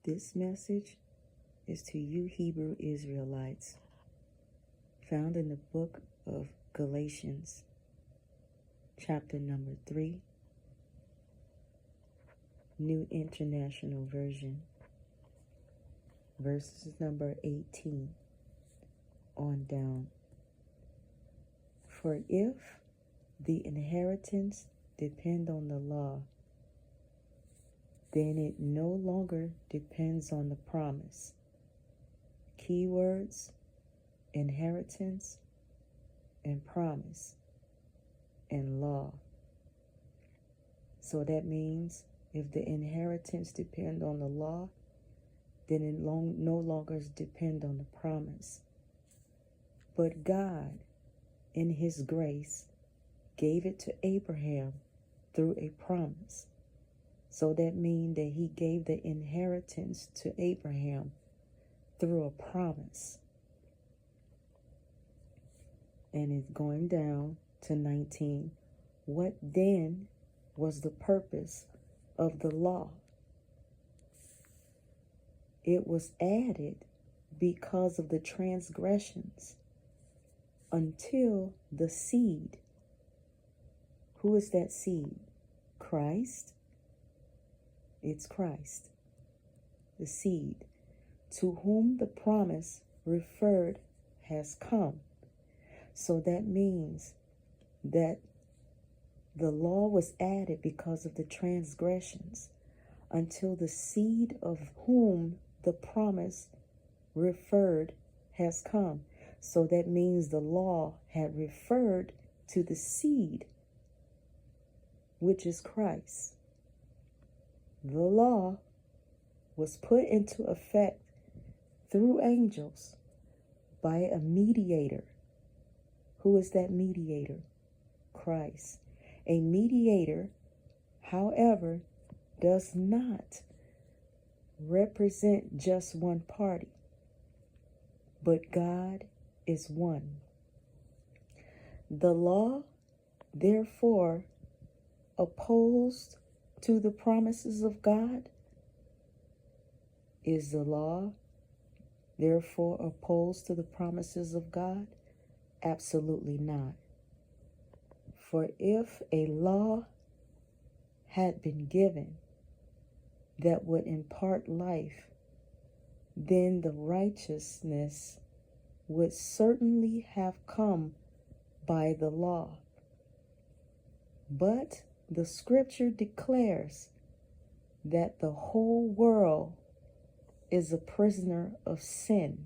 This message is to you Hebrew Israelites, found in the book of Galatians, chapter number 3, New International Version, verses number 18 on down. For if the inheritance depend on the law, then it no longer depends on the promise. Keywords: inheritance and promise and law. So that means if the inheritance depend on the law, then it no longer depend on the promise. But God, in His grace, gave it to Abraham through a promise. So that means that He gave the inheritance to Abraham through a promise. And it's going down to 19. What then was the purpose of the law? It was added because of the transgressions until the seed. Who is that seed? Christ. It's Christ, the seed, to whom the promise referred has come. So that means that the law was added because of the transgressions until the seed of whom the promise referred has come. So that means the law had referred to the seed, which is Christ. The law was put into effect through angels by a mediator. Who is that mediator? Christ. A mediator, however, does not represent just one party, but God is one. The law, therefore, opposed to the promises of God. Is the law therefore opposed to the promises of God? Absolutely not. For if a law had been given that would impart life, then the righteousness would certainly have come by the law. But the scripture declares that the whole world is a prisoner of sin.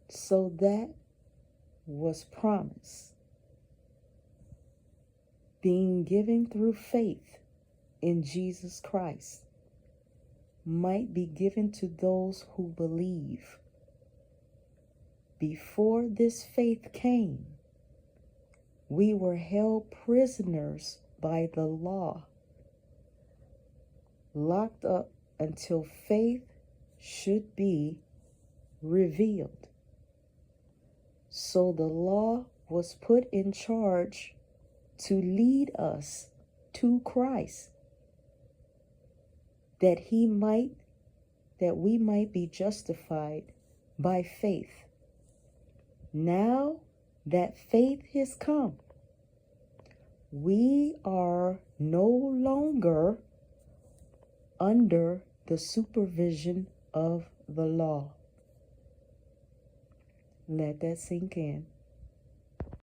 So that was promised, being given through faith in Jesus Christ, might be given to those who believe. Before this faith came, we were held prisoners by the law, locked up until faith should be revealed. So the law was put in charge to lead us to Christ, that we might be justified by faith. Now that faith has come, we are no longer under the supervision of the law. Let that sink in.